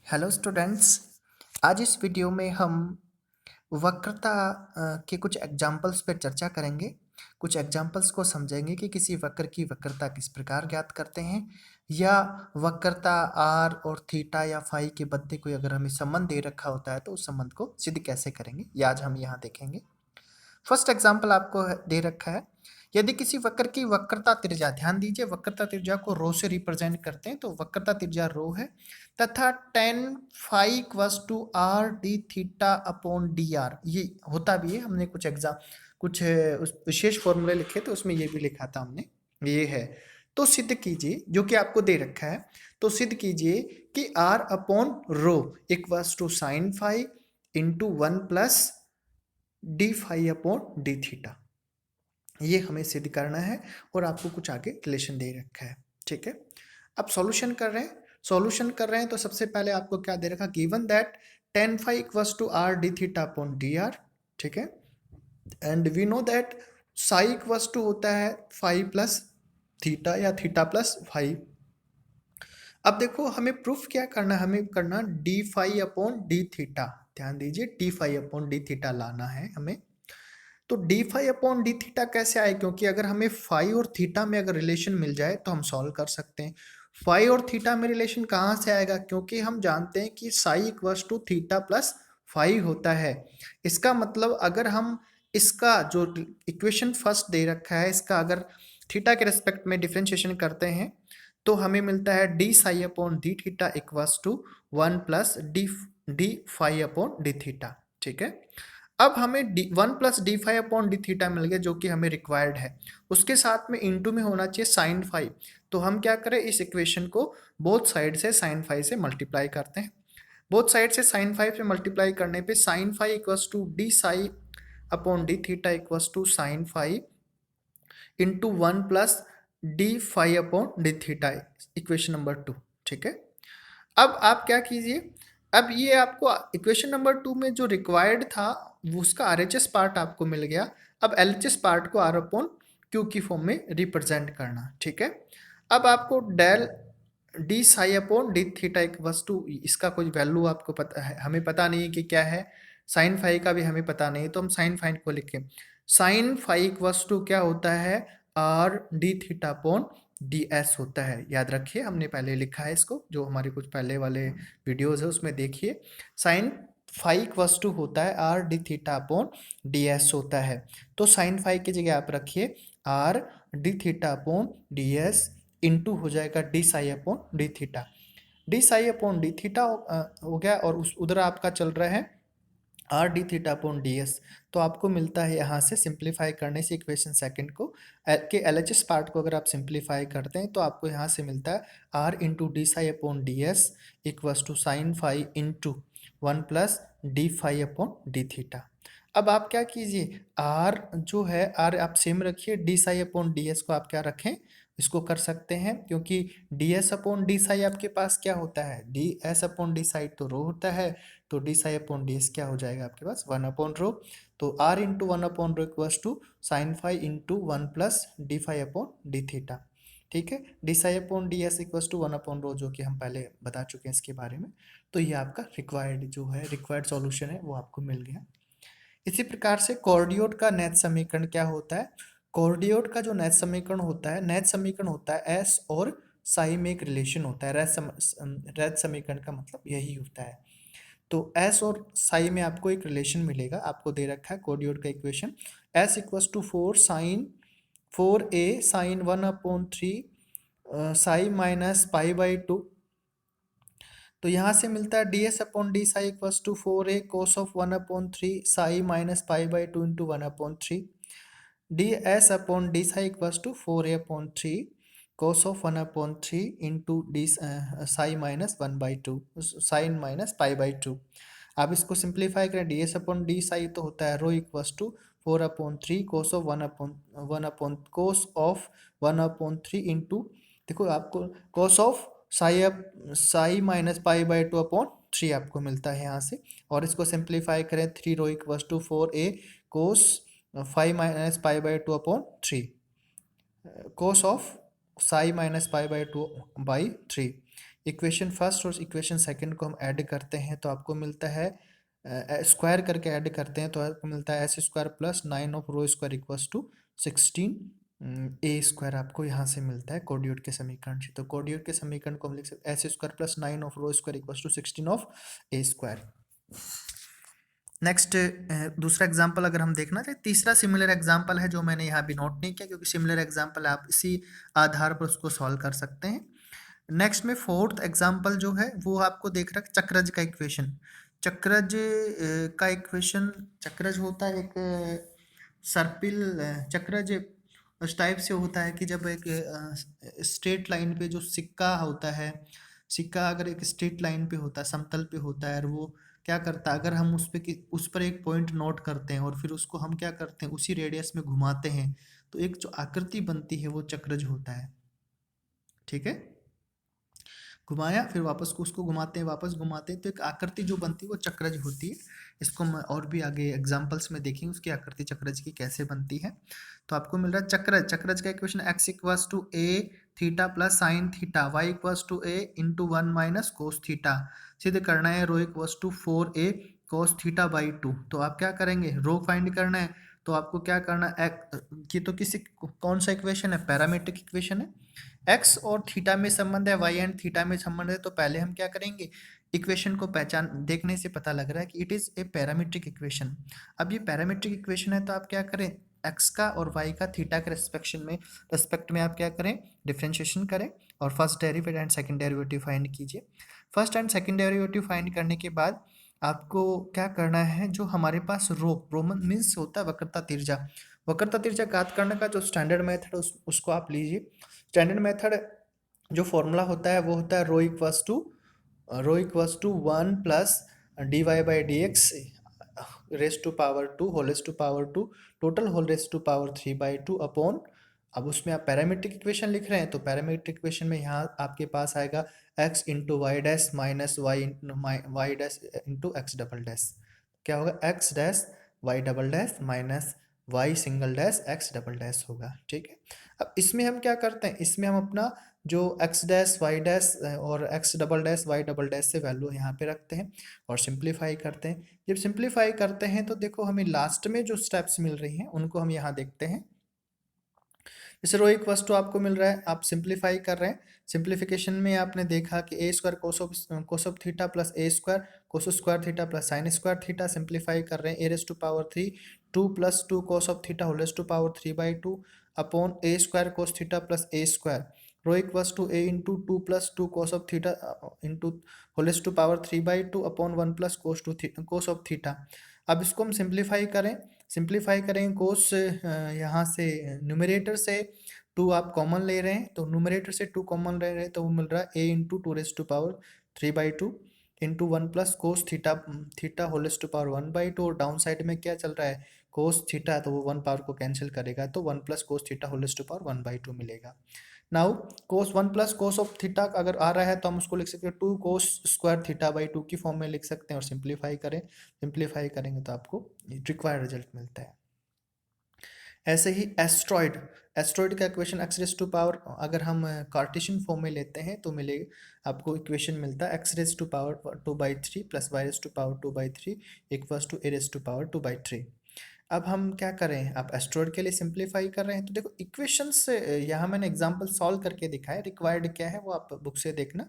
Hello students. आज इस video में हम वक्रता के कुछ एग्जाम्पल्स पर चर्चा करेंगे। कुछ एग्जाम्पल्स को समझेंगे कि किसी वक्र की वक्रता किस प्रकार ज्ञात करते हैं, या वक्रता आर और थीटा या फाई के बदले कोई अगर हमें संबंध दे रखा होता है तो उस संबंध को सिद्ध कैसे करेंगे, ये आज हम यहाँ देखेंगे। फर्स्ट एग्जाम्पल आपको दे रखा है, यदि किसी वक्र की वक्रता त्रिज्या, ध्यान दीजिए वक्रता त्रिज्या को रो से रिप्रेजेंट करते हैं, तो वक्रता त्रिज्या रो है तथा tan phi equals to r d theta upon d r, ये होता भी है। हमने कुछ उस विशेष फॉर्मूले लिखे थे, उसमें ये भी लिखा था हमने, ये है। तो सिद्ध कीजिए, जो कि आपको दे रखा है, तो सिद्ध कीजिए कि r upon rho equals to sine phi into 1 plus d phi upon d theta, ये हमें सिद्ध करना है और आपको कुछ आगे रिलेशन दे रखा है। ठीक है, अब सॉल्यूशन कर रहे हैं तो सबसे पहले आपको क्या दे रखा, given that tan phi equals to r d theta upon d r. ठीक है, and we know that psi equals to होता है फाई प्लस थीटा या थीटा प्लस फाई। अब देखो हमें प्रूफ क्या करना है, हमें करना d phi upon d theta. ध्यान दीजिए d phi upon d theta लाना है हमें। तो d phi upon d theta कैसे आए, क्योंकि अगर हमें फाई और थीटा में अगर रिलेशन मिल जाए तो हम सॉल्व कर सकते हैं। फाई और थीटा में रिलेशन कहाँ से आएगा, क्योंकि हम जानते हैं कि psi equals to theta plus phi होता है। इसका मतलब अगर हम इसका जो इक्वेशन फर्स्ट दे रखा है, इसका अगर थीटा के रेस्पेक्ट में डिफ्रेंशिएशन करते हैं तो हमें मिलता है d psi upon d theta equals to 1 plus d phi upon d theta. ठीक है, अब हमें 1 plus d phi upon d theta मिल गया, जो कि हमें रिक्वायर्ड है। उसके साथ में इंटू में होना चाहिए साइन फाई। तो हम क्या करें, इस इक्वेशन को बोथ साइड से साइन फाई से मल्टीप्लाई करते हैं। बोथ साइड से साइन फाई से मल्टीप्लाई करने पे sine phi equals to d psi upon d theta equals to sine phi into 1 plus d phi upon d theta, equation number 2। ठीक है, अब आप क्या कीजिए, अब ये आपको इक्वेशन नंबर 2 में जो रिक्वायर्ड था वो उसका आरएचएस पार्ट आपको मिल गया। अब एलएचएस पार्ट को आर अपॉन क्यू की फॉर्म में रिप्रेजेंट करना। ठीक है, अब आपको del d psi upon d theta equals to, इसका कोई वैल्यू आपको पता है, हमें पता नहीं है कि क्या है। साइन फाई का भी हमें पता नहीं, तो हम साइन फाई को लिखें। साइन फाई इक्वल्स टू क्या होता है, are d theta upon d S होता है। याद रखिए हमने पहले लिखा है इसको, जो हमारे कुछ पहले वाले वीडियोज है उसमें देखिए। साइन फाई इक्वल्स टू होता है are d theta upon d S होता है। तो साइन फाई की जगह आप रखिए are d theta upon d S into हो जाएगा D psi upon d theta. D psi upon d theta हो गया, और उस उधर आपका चल रहा है are d theta upon d S. तो आपको मिलता है यहाँ से सिंप्लीफाई करने से इक्वेशन सेकंड को के एल एच एस पार्ट को अगर आप सिंप्लीफाई करते हैं तो आपको यहाँ से मिलता है r into d psi upon d s equals to sine phi into 1 plus d phi upon d theta. अब आप क्या कीजिए, आर जो है आर आप सेम रखिए, d psi upon d s को आप क्या रखें, इसको कर सकते हैं, क्योंकि d s upon d psi आपके पास क्या होता है, d s upon d psi तो रो होता है, तो d psi upon d s क्या हो जाएगा आपके पास 1 अपॉन रो। तो r into 1 upon rho equals to sine phi into 1 plus d phi upon d theta. ठीक है, d psi upon d s equals to 1 upon rho, जो कि हम पहले बता चुके हैं इसके बारे में। तो ये आपका रिक्वायर्ड सॉल्यूशन है, वो आपको मिल गया। इसी प्रकार से कोऑर्डिनेट का नैच समीकरण क्या होता है, कोऑर्डिनेट का जो नैच समीकरण होता है एस और साई में एक रिलेशन होता है। रैच समीकरण का मतलब यही होता है। तो एस और साई में आपको एक रिलेशन मिलेगा, आपको दे रखा है कोऑर्डिनेट का equation s equals to 4 sine 1 upon 3 psi minus pi by 2। तो यहाँ से मिलता है d s upon d psi equals to 4a cos of 1 upon 3 psi minus pi by 2 into 1 upon 3। D s upon d psi equals to 4a upon 3 cos of 1 upon 3 into d psi minus 1 by 2 sine minus pi by 2। आप इसको simplify करें, d s upon d psi तो होता है rho equals to 4 upon 3 cos of 1 upon 3 into, देखो आपको cos of psi minus pi by 2 upon 3 आपको मिलता है यहाँ से। और इसको सिंप्लीफाई करें, 3 rho equals to 4a cos 5 minus pi by 2 upon 3 cos of psi minus pi by 2 by 3 equation first और इक्वेशन सेकंड को हम ऐड करते हैं तो आपको मिलता है स्क्वायर करके ऐड करते हैं तो आपको मिलता है s square plus 9 of rho square equals to 16 a square आपको यहाँ से मिलता है कोऑर्डिनेट के समीकरण से। तो कोऑर्डिनेट के समीकरण को हम लिख सकते हैं s square plus 9 of rho square equals to 16 of a square. Next दूसरा एग्जाम्पल अगर हम देखना चाहें, तीसरा सिमिलर एग्जाम्पल है जो मैंने यहाँ भी नोट नहीं किया क्योंकि सिमिलर एग्जाम्पल आप इसी आधार पर उसको सॉल्व कर सकते हैं। नेक्स्ट में फोर्थ एग्जाम्पल जो है वो आपको देख रहा है चक्रज का इक्वेशन। चक्रज का इक्वेशन, चक्रज होता है एक सर्पिल चक्रज उस टाइप से होता है कि जब एक स्ट्रेट लाइन पे जो सिक्का होता है, सिक्का अगर एक स्ट्रेट लाइन पे होता है, समतल पे होता है, और वो क्या करता है, अगर हम उस पर एक पॉइंट नोट करते हैं और फिर उसको हम क्या करते हैं उसी रेडियस में घुमाते हैं तो एक जो आकृति बनती है वो चक्रज होता है। ठीक है, घुमाया फिर वापस को उसको घुमाते हैं, वापस घुमाते हैं तो एक आकृति जो बनती है वो चक्रज होती है। इसको हम और भी आगे एग्जांपल्स में देखेंगे उसकी आकृति चक्रज की कैसे बनती है। तो आपको मिल रहा है चक्रज, चक्रज का equation x equals to a theta plus sine theta, y equals to a into 1 minus cos theta. सिद्ध करना है rho equals to 4a cos theta by 2। तो आप क्या करेंगे, रो फाइंड करना है तो आपको क्या करना है, ये तो किसी कौन सा इक्वेशन है, पैरामीट्रिक इक्वेशन है। एक्स और थीटा में संबंध है, वाई एंड थीटा में संबंध है, तो पहले हम क्या करेंगे, इक्वेशन को पहचान देखने से पता लग रहा है कि it is a parametric equation. अब ये पैरामीट्रिक इक्वेशन है तो आप क्या करें, एक्स का और वाई का थीटा के रेस्पेक्ट में आप क्या करें, डिफ्रेंशिएशन करें और first derivative and second derivative find कीजिए। First and second derivative find करने के बाद आपको क्या करना है, जो हमारे पास रोमन मीन्स होता है वक्रता तिरछा, वक्रता तिरछा ज्ञात करने का जो स्टैंडर्ड मेथड उसको आप लीजिए। स्टैंडर्ड मेथड जो फॉर्मूला होता है वो होता है rho equals to 1 plus d y by d x raise to power 2 whole raise to power 2 total whole raise to power 3 by 2 upon, अब उसमें आप पैरामीट्रिक इक्वेशन लिख रहे हैं तो पैरामीट्रिक इक्वेशन में यहाँ आपके पास आएगा x into y dash minus y dash into x double dash. क्या होगा, x dash y double dash minus y single dash x double dash होगा। ठीक है, अब इसमें हम क्या करते हैं, इसमें हम अपना जो x डैश वाई डैश और x double dash y double dash से वैल्यू यहाँ पे रखते हैं और सिंप्लीफाई करते हैं। जब सिंप्लीफाई करते हैं तो देखो हमें लास्ट में जो स्टेप्स मिल रही हैं उनको हम यहाँ देखते हैं। जैसे रो इक्वल्स टू आपको मिल रहा है, आप सिंप्लीफाई कर रहे हैं, सिंप्लीफिकेशन में आपने देखा कि a square cos of theta plus a square cos square theta plus sine square theta, simplify कर रहे हैं a raise to power 3 2 plus 2 cos of theta whole raise to power 3 by 2 upon a square cos theta plus a square, rho equals to a into 2 plus 2 cos of theta into whole raise to power 3 by 2 upon 1 plus cos of theta. अब इसको हम simplify करें, simplify करेंगे कोस यहाँ से numerator से 2 आप common ले रहे हैं तो न्यूमरेटर से 2 कॉमन ले रहे हैं तो वो मिल रहा है a into 2 raise to power 3 by 2 into 1 plus cos theta theta whole raise to power 1 by 2 और डाउन साइड में क्या चल रहा है कोस थीटा, तो वो 1 पावर को कैंसिल करेगा तो 1 plus cos theta whole raise to power 1 by 2 मिलेगा। Now cos 1 plus cos of theta अगर आ रहा है तो हम उसको लिख सकते हैं 2 कोस स्क्वायर थीटा बाई 2 की फॉर्म में लिख सकते हैं और सिंप्लीफाई करें, सिंप्लीफाई करेंगे तो आपको रिक्वायर्ड रिजल्ट मिलता है। ऐसे ही एस्ट्रॉइड का equation x raise to power अगर हम कार्टेशियन फॉर्म में लेते हैं तो मिलेगा आपको इक्वेशन मिलता है x raise to power 2/3 plus y raise to power 2/3 equals to a raise to power 2/3। अब हम क्या करें, आप एस्ट्रॉइड के लिए सिंप्लीफाई कर रहे हैं तो देखो इक्वेशंस यहाँ मैंने एग्जांपल सॉल्व करके दिखाया, रिक्वायर्ड क्या है वो आप बुक से देखना।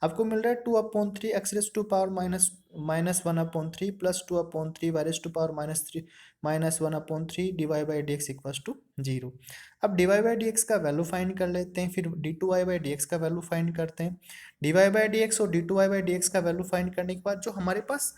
आपको मिल रहा है 2/3 x raise to power minus 1/3 plus 2/3 y raise to power minus 1/3 d y by d x equals to 0। अब डिवाई बाई डी एक्स का वैल्यू फाइंड कर लेते हैं, फिर d two y by d x का वैल्यू फाइंड करते हैं। D y by d x और d two y by d x का वैल्यू फाइंड करने के बाद जो हमारे पास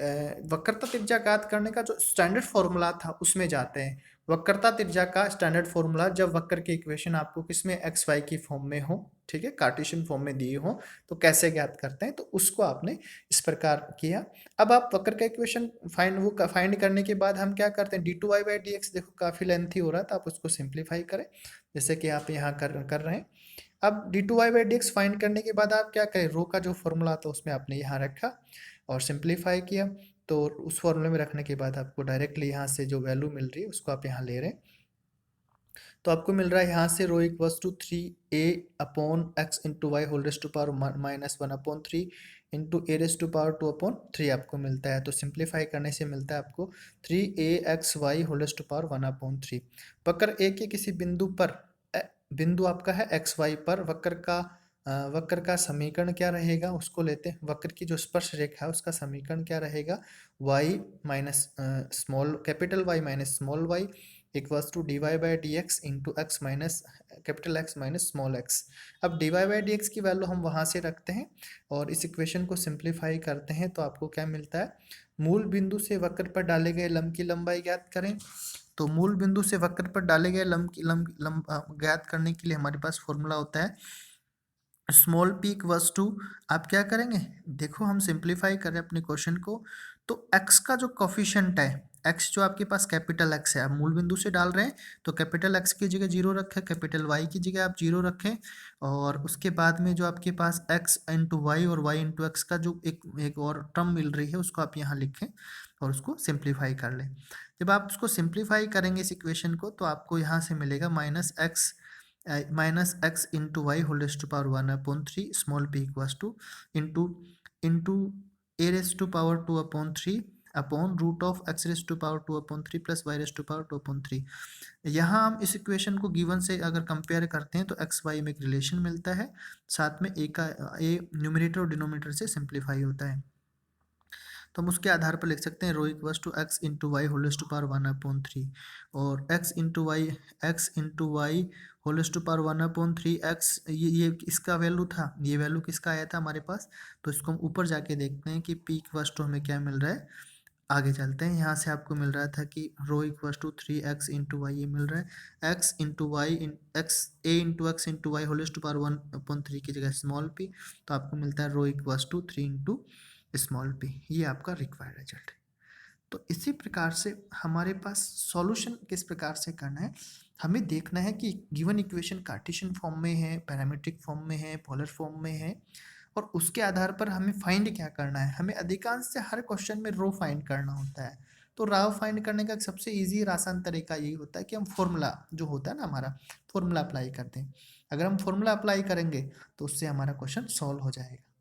वक्रता त्रिज्या ज्ञात करने का जो स्टैंडर्ड फॉर्मूला था उसमें जाते हैं। वक्रता त्रिज्या का स्टैंडर्ड फॉर्मूला जब वक्र की इक्वेशन आपको किसमें एक्स वाई की फॉर्म में हो, ठीक है, कार्टेशियन फॉर्म में दिए हो तो कैसे ज्ञात करते हैं, तो उसको आपने इस प्रकार किया। अब आप वक्र का इक्वेशन फाइंड करने के बाद हम क्या करते हैं, d two y by d x देखो काफ़ी लेंथी हो रहा था, आप उसको सिंप्लीफाई करें जैसे कि आप यहाँ कर रहे हैं। अब d two y by d x find करने के बाद आप क्या करें, रो का जो फॉर्मूला था उसमें आपने यहाँ रखा और सिंप्लीफाई किया, तो उस फॉर्मूले में रखने के बाद आपको डायरेक्टली यहाँ से जो वैल्यू मिल रही है उसको आप यहाँ ले रहे हैं। तो आपको मिल रहा है यहाँ से rho equals to 3a upon x into y whole raise to power minus 1/3 into a raise to power 2/3 आपको मिलता है। तो सिंप्लीफाई करने से मिलता है आपको 3a(xy) whole raise to power 1/3। वक्र ए के किसी बिंदु पर, बिंदु आपका है एक्स वाई पर, वक्र का समीकरण क्या रहेगा उसको लेते हैं। वक्र की जो स्पर्श रेखा है उसका समीकरण क्या रहेगा, y minus capital y minus small y equals to dy by d x into x minus capital x minus small x. अब dy बाई डी एक्स की वैल्यू हम वहाँ से रखते हैं और इस इक्वेशन को सिंप्लीफाई करते हैं तो आपको क्या मिलता है, मूल बिंदु से वक्र पर डाले गए लंब की लंबाई ज्ञात करें। तो मूल बिंदु से वक्र पर डाले गए लंब ज्ञात करने के लिए हमारे पास फॉर्मूला होता है स्मॉल पी इक्वल्स टू, आप क्या करेंगे, देखो हम सिंप्लीफाई करें अपने क्वेश्चन को, तो x का जो कोफिशिएंट है, x जो आपके पास कैपिटल x है, आप मूल बिंदु से डाल रहे हैं तो कैपिटल x की जगह 0 रखें, कैपिटल y की जगह आप 0 रखें, और उसके बाद में जो आपके पास x इंटू वाई और y इंटू एक्स का जो एक और टर्म मिल रही है उसको आप यहाँ लिखें और उसको सिंप्लीफाई कर लें। जब आप उसको सिंप्लीफाई करेंगे इस इक्वेशन को तो आपको यहाँ से मिलेगा -x into y whole raise to power 1/3 small p equals to into a raise to power 2/3 upon root of x raise to power 2/3 plus y raise to power 2/3। यहाँ हम इस इक्वेशन को गिवन से अगर कंपेयर करते हैं तो x Y में एक रिलेशन मिलता है, साथ में ए न्यूमरेटर और डिनोमिनेटर से सिंप्लीफाई होता है। तो हम उसके आधार पर लिख सकते हैं rho equals to x into y whole raise to power 1/3 और x into y whole raise to power 1/3 x, ये इसका वैल्यू था, ये वैल्यू किसका आया था हमारे पास, तो इसको हम ऊपर जाके देखते हैं कि पी इक्वल्स टू हमें क्या मिल रहा है। आगे चलते हैं, यहाँ से आपको मिल रहा था कि rho equals to 3x into y, ये मिल रहा है x into y x into y whole raise to power 1/3 की जगह स्मॉल p, तो आपको मिलता है rho equals to 3 into small p। ये आपका रिक्वायर्ड रिजल्ट है। तो इसी प्रकार से हमारे पास सॉल्यूशन किस प्रकार से करना है, हमें देखना है कि गिवन इक्वेशन कार्टेशियन फॉर्म में है, पैरामीट्रिक फॉर्म में है, पोलर फॉर्म में है, और उसके आधार पर हमें फाइंड क्या करना है। हमें अधिकांश से हर क्वेश्चन में रो फाइंड करना होता है। तो रो फाइंड करने का सबसे इजी और आसान तरीका यही होता है कि हम फॉर्मूला जो होता है ना हमारा, फॉर्मूला अप्लाई करते हैं। अगर हम फॉर्मूला अप्लाई करेंगे तो उससे हमारा क्वेश्चन सॉल्व हो जाएगा।